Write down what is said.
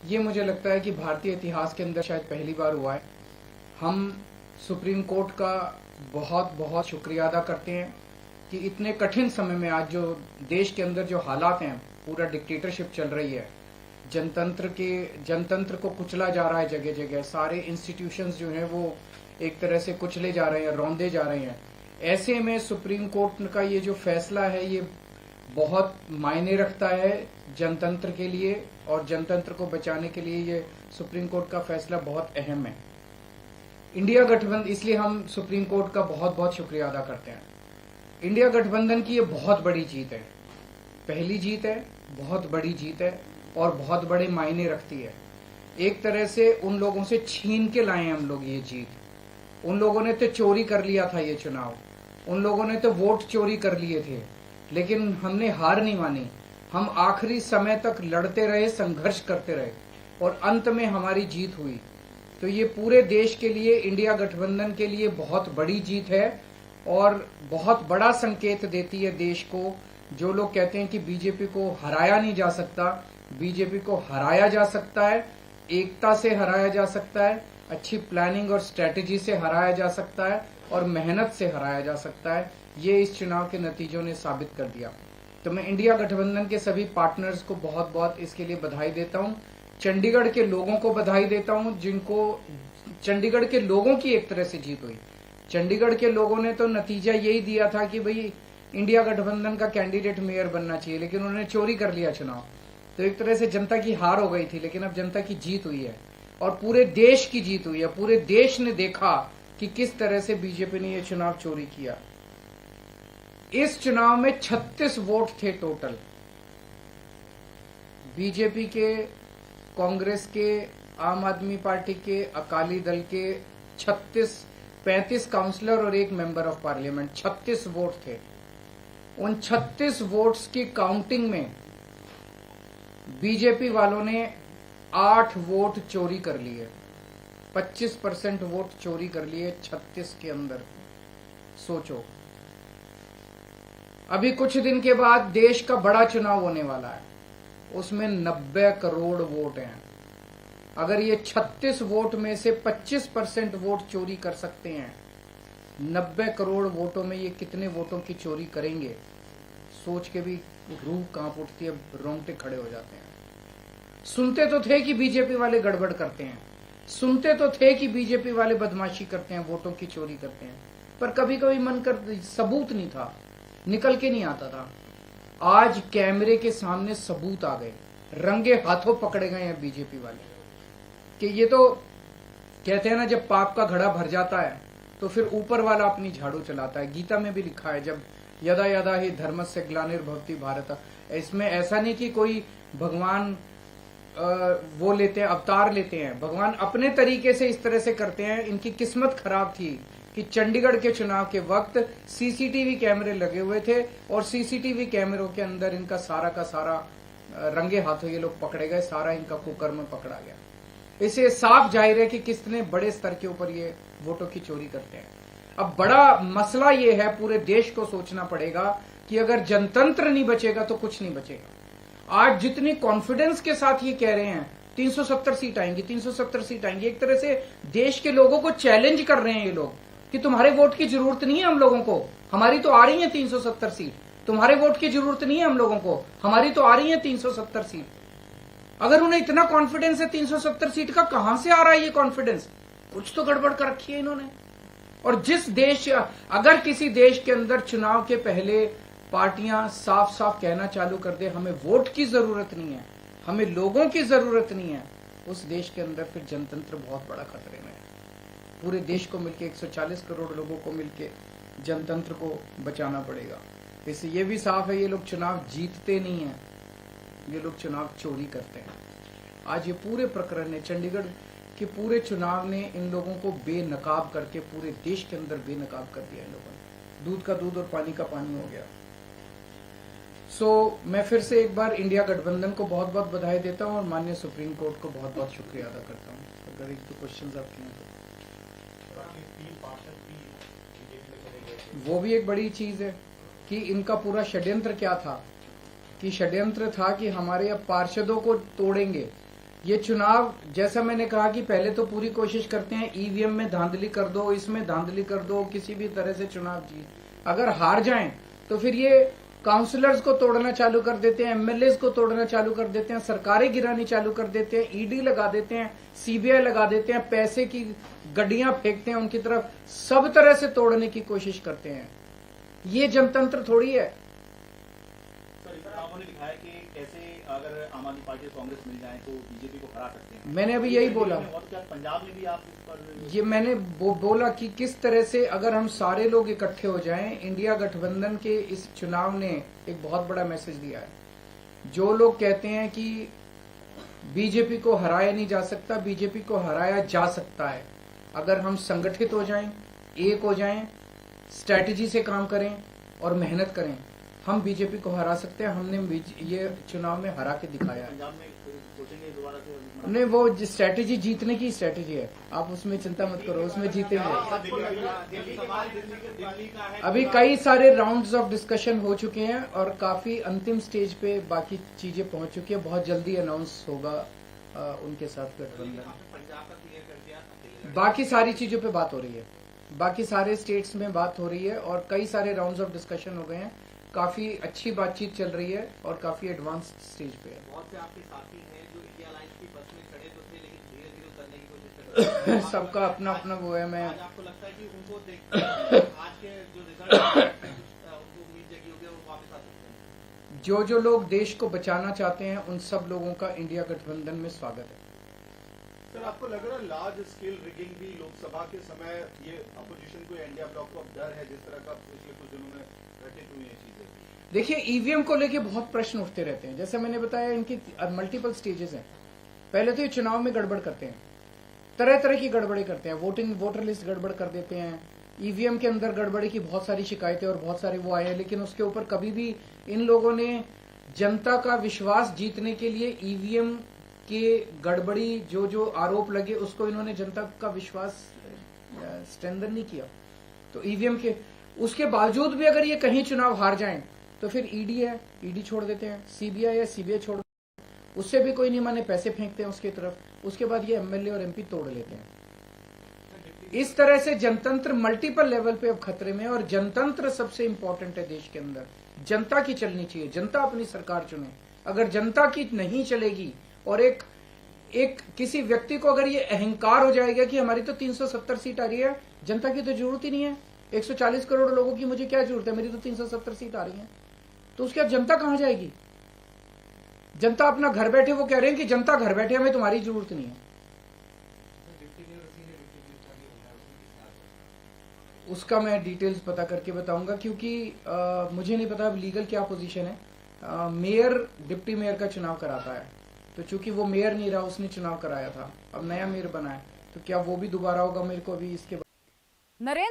ये मुझे लगता है कि भारतीय इतिहास के अंदर शायद पहली बार हुआ है। हम सुप्रीम कोर्ट का बहुत बहुत शुक्रिया अदा करते हैं कि इतने कठिन समय में आज जो देश के अंदर जो हालात हैं, पूरा डिक्टेटरशिप चल रही है, जनतंत्र को कुचला जा रहा है जगह जगह, सारे इंस्टीट्यूशंस जो हैं वो एक तरह से कुचले जा रहे हैं, रौंदे जा रहे हैं। ऐसे में सुप्रीम कोर्ट का ये जो फैसला है ये बहुत मायने रखता है जनतंत्र के लिए, और जनतंत्र को बचाने के लिए ये सुप्रीम कोर्ट का फैसला बहुत अहम है। इंडिया गठबंधन, इसलिए हम सुप्रीम कोर्ट का बहुत बहुत शुक्रिया अदा करते हैं। इंडिया गठबंधन की ये बहुत बड़ी जीत है, पहली जीत है, बहुत बड़ी जीत है और बहुत बड़े मायने रखती है। एक तरह से उन लोगों से छीन के लाए हैं हम लोग ये जीत। उन लोगों ने तो चोरी कर लिया था ये चुनाव, उन लोगों ने तो वोट चोरी कर लिए थे, लेकिन हमने हार नहीं मानी। हम आखिरी समय तक लड़ते रहे, संघर्ष करते रहे और अंत में हमारी जीत हुई। तो ये पूरे देश के लिए, इंडिया गठबंधन के लिए बहुत बड़ी जीत है और बहुत बड़ा संकेत देती है देश को। जो लोग कहते हैं कि बीजेपी को हराया नहीं जा सकता, बीजेपी को हराया जा सकता है, एकता से हराया जा सकता है, अच्छी प्लानिंग और स्ट्रेटेजी से हराया जा सकता है और मेहनत से हराया जा सकता है। ये इस चुनाव के नतीजों ने साबित कर दिया। तो मैं इंडिया गठबंधन के सभी पार्टनर्स को बहुत बहुत इसके लिए बधाई देता हूं। चंडीगढ़ के लोगों को बधाई देता हूं, जिनको चंडीगढ़ के लोगों की एक तरह से जीत हुई। चंडीगढ़ के लोगों ने तो नतीजा यही दिया था कि भाई इंडिया गठबंधन का कैंडिडेट मेयर बनना चाहिए, लेकिन उन्होंने चोरी कर लिया चुनाव। तो एक तरह से जनता की हार हो गई थी, लेकिन अब जनता की जीत हुई है और पूरे देश की जीत हुई है। पूरे देश ने देखा कि किस तरह से बीजेपी ने यह चुनाव चोरी किया। इस चुनाव में 36 वोट थे टोटल। बीजेपी के, कांग्रेस के, आम आदमी पार्टी के, अकाली दल के 35 काउंसलर और एक मेंबर ऑफ पार्लियामेंट, 36 वोट थे। उन 36 वोट्स की काउंटिंग में बीजेपी वालों ने 8 वोट चोरी कर लिए, 25% वोट चोरी कर लिए 36 के अंदर। सोचो, अभी कुछ दिन के बाद देश का बड़ा चुनाव होने वाला है, उसमें 90 करोड़ वोट हैं। अगर ये 36 वोट में से 25% वोट चोरी कर सकते हैं, 90 करोड़ वोटों में ये कितने वोटों की चोरी करेंगे, सोच के भी रूह कांप उठती है, रोंगटे खड़े हो जाते हैं। सुनते तो थे कि बीजेपी वाले गड़बड़ करते हैं, सुनते तो थे कि बीजेपी वाले बदमाशी करते हैं, वोटों की चोरी करते हैं, पर कभी कभी मन कर सबूत नहीं था, निकल के नहीं आता था। आज कैमरे के सामने सबूत आ गए, रंगे हाथों पकड़े गए हैं बीजेपी वाले। कि ये तो कहते हैं ना, जब पाप का घड़ा भर जाता है तो फिर ऊपर वाला अपनी झाड़ू चलाता है। गीता में भी लिखा है, जब यदा यदा ही धर्मस्य ग्लानिर्भवति भारत। इसमें ऐसा नहीं कि कोई भगवान वो लेते हैं, अवतार लेते हैं। भगवान अपने तरीके से इस तरह से करते हैं। इनकी किस्मत खराब थी कि चंडीगढ़ के चुनाव के वक्त सीसीटीवी कैमरे लगे हुए थे और सीसीटीवी कैमरों के अंदर इनका सारा का सारा रंगे हाथों ये लोग पकड़े गए, सारा इनका कुकर्म पकड़ा गया। इसे साफ जाहिर है कि कितने बड़े स्तर के ऊपर ये वोटों की चोरी करते हैं। अब बड़ा मसला ये है, पूरे देश को सोचना पड़ेगा कि अगर जनतंत्र नहीं बचेगा तो कुछ नहीं बचेगा। आज जितनी कॉन्फिडेंस के साथ ये कह रहे हैं 370 सीट आएंगी, 370 सीट आएंगी, एक तरह से देश के लोगों को चैलेंज कर रहे हैं ये लोग कि तुम्हारे वोट की जरूरत नहीं है हम लोगों को, हमारी तो आ रही है 370 सीट। तुम्हारे वोट की जरूरत नहीं है हम लोगों को, हमारी तो आ रही है 370 सीट। अगर उन्हें इतना कॉन्फिडेंस है 370 सीट का, कहां से आ रहा है ये कॉन्फिडेंस? कुछ तो गड़बड़ कर रखी है इन्होंने। और जिस देश, अगर किसी देश के अंदर चुनाव के पहले पार्टियां साफ साफ कहना चालू कर दे हमें वोट की जरूरत नहीं है, हमें लोगों की जरूरत नहीं है, उस देश के अंदर फिर जनतंत्र बहुत बड़ा खतरे में है। पूरे देश को मिलके, 140 करोड़ लोगों को मिलके जनतंत्र को बचाना पड़ेगा। इससे ये भी साफ है, ये लोग चुनाव जीतते नहीं है, ये लोग चुनाव चोरी करते हैं। आज ये पूरे प्रकरण ने, चंडीगढ़ के पूरे चुनाव ने इन लोगों को बेनकाब करके पूरे देश के अंदर बेनकाब कर दिया। इन लोगों ने दूध का दूध और पानी का पानी हो गया। मैं फिर से एक बार इंडिया गठबंधन को बहुत बहुत बधाई देता हूं और माननीय सुप्रीम कोर्ट को बहुत बहुत शुक्रिया अदा करता हूं। अगर एक दो क्वेश्चंस आपके हैं तो वो भी एक बड़ी चीज है कि इनका पूरा षड्यंत्र क्या था, कि षड्यंत्र था कि हमारे अब पार्षदों को तोड़ेंगे, ये चुनाव, जैसा मैंने कहा कि पहले तो पूरी कोशिश करते हैं ईवीएम में धांधली कर दो, इसमें धांधली कर दो, किसी भी तरह से चुनाव जीत। अगर हार जाएं तो फिर ये काउंसलर्स को तोड़ना चालू कर देते हैं, एमएलए को तोड़ना चालू कर देते हैं, सरकारें गिरानी चालू कर देते हैं, ईडी लगा देते हैं, सीबीआई लगा देते हैं, पैसे की गड्डियां फेंकते हैं उनकी तरफ, सब तरह से तोड़ने की कोशिश करते हैं। ये जनतंत्र थोड़ी है। आपने दिखाया कि कैसे अगर आम आदमी पार्टी और कांग्रेस मिल जाए तो बीजेपी को हरा सकते हैं। मैंने अभी यही बोला, पंजाब में भी आप इस पर ये मैंने बोला कि किस तरह से अगर हम सारे लोग इकट्ठे हो जाएं, इंडिया गठबंधन के इस चुनाव ने एक बहुत बड़ा मैसेज दिया है। जो लोग कहते हैं कि बीजेपी को हराया नहीं जा सकता, बीजेपी को हराया जा सकता है अगर हम संगठित हो जाएं, एक हो जाएं, स्ट्रैटेजी से काम करें और मेहनत करें, हम बीजेपी को हरा सकते हैं। हमने ये चुनाव में हरा के दिखाया है। पंजाब में सोचेंगे दोबारा से? नहीं, वो स्ट्रैटेजी जीतने की स्ट्रैटेजी है, आप उसमें चिंता मत करो, उसमें जीतेंगे। अभी कई सारे राउंड्स ऑफ डिस्कशन हो चुके हैं और काफी अंतिम स्टेज पे बाकी चीजें पहुंच चुकी है। बहुत जल्दी अनाउंस होगा उनके साथ गठबंधन। बाकी सारी चीजों पे बात हो रही है, बाकी सारे स्टेट्स में बात हो रही है और कई सारे राउंड्स ऑफ डिस्कशन हो गए हैं। काफी अच्छी बातचीत चल रही है और काफी एडवांस स्टेज पे है। बहुत से आपके साथी हैं जो इंडिया अलायंस की बस में खड़े तो थे लेकिन धीरे धीरे उतरने की कोशिश कर रहे हैं। सबका अपना अपना वो है। मैं आज आपको लगता है कि उनको देखते आज के जो रिजल्ट उनको उम्मीद जगी होगी वो वापस आ सकते हैं। जो लोग देश को बचाना चाहते हैं उन सब लोगों का इंडिया गठबंधन में स्वागत है। सर, आपको लग रहा है लार्ज स्केल रिगिंग भी लोकसभा के समय ये अपोजिशन को, इंडिया ब्लॉक को अब डर है, जिस तरह का पिछले कुछ दिनों में घटित हुई है चीजें? देखिए, ईवीएम को लेके बहुत प्रश्न उठते रहते हैं। जैसे मैंने बताया, इनकी मल्टीपल स्टेजेस हैं। पहले तो ये चुनाव में गड़बड़ करते हैं, तरह तरह की गड़बड़ी करते हैं, वोटर लिस्ट गड़बड़ कर देते हैं, ईवीएम के अंदर गड़बड़ी की बहुत सारी शिकायतें और बहुत सारे वो आए हैं, लेकिन उसके ऊपर कभी भी इन लोगों ने जनता का विश्वास जीतने के लिए ईवीएम के गड़बड़ी जो आरोप लगे उसको इन्होंने जनता का विश्वास स्ट्रेंथन नहीं किया। तो ईवीएम के उसके बावजूद भी अगर ये कहीं चुनाव हार जाएं तो फिर ईडी है, ईडी छोड़ देते हैं, सीबीआई है, सीबीआई छोड़ देते हैं, उससे भी कोई नहीं माने, पैसे फेंकते हैं उसकी तरफ। उसके बाद ये एमएलए और एमपी तोड़ लेते हैं। इस तरह से जनतंत्र मल्टीपल लेवल पे अब खतरे में है और जनतंत्र सबसे इंपॉर्टेंट है देश के अंदर। जनता की चलनी चाहिए, जनता अपनी सरकार चुने। अगर जनता की नहीं चलेगी और एक किसी व्यक्ति को अगर ये अहंकार हो जाएगा कि हमारी तो 370 सीट आ रही है, जनता की तो जरूरत ही नहीं है, 140 करोड़ लोगों की मुझे क्या जरूरत है, मेरी तो 370 सीट आ रही है, तो उसके बाद जनता कहां जाएगी? जनता अपना घर बैठे, वो कह रहे हैं कि जनता घर बैठे, हमें तुम्हारी जरूरत नहीं है। उसका मैं डिटेल्स पता करके बताऊंगा, क्योंकि मुझे नहीं पता अब लीगल क्या पोजीशन है। मेयर डिप्टी मेयर का चुनाव कराता है, तो चूंकि वो मेयर नहीं रहा, उसने चुनाव कराया था, अब नया मेयर बना है, तो क्या वो भी दोबारा होगा, मेरे को अभी इसके नरेंद्र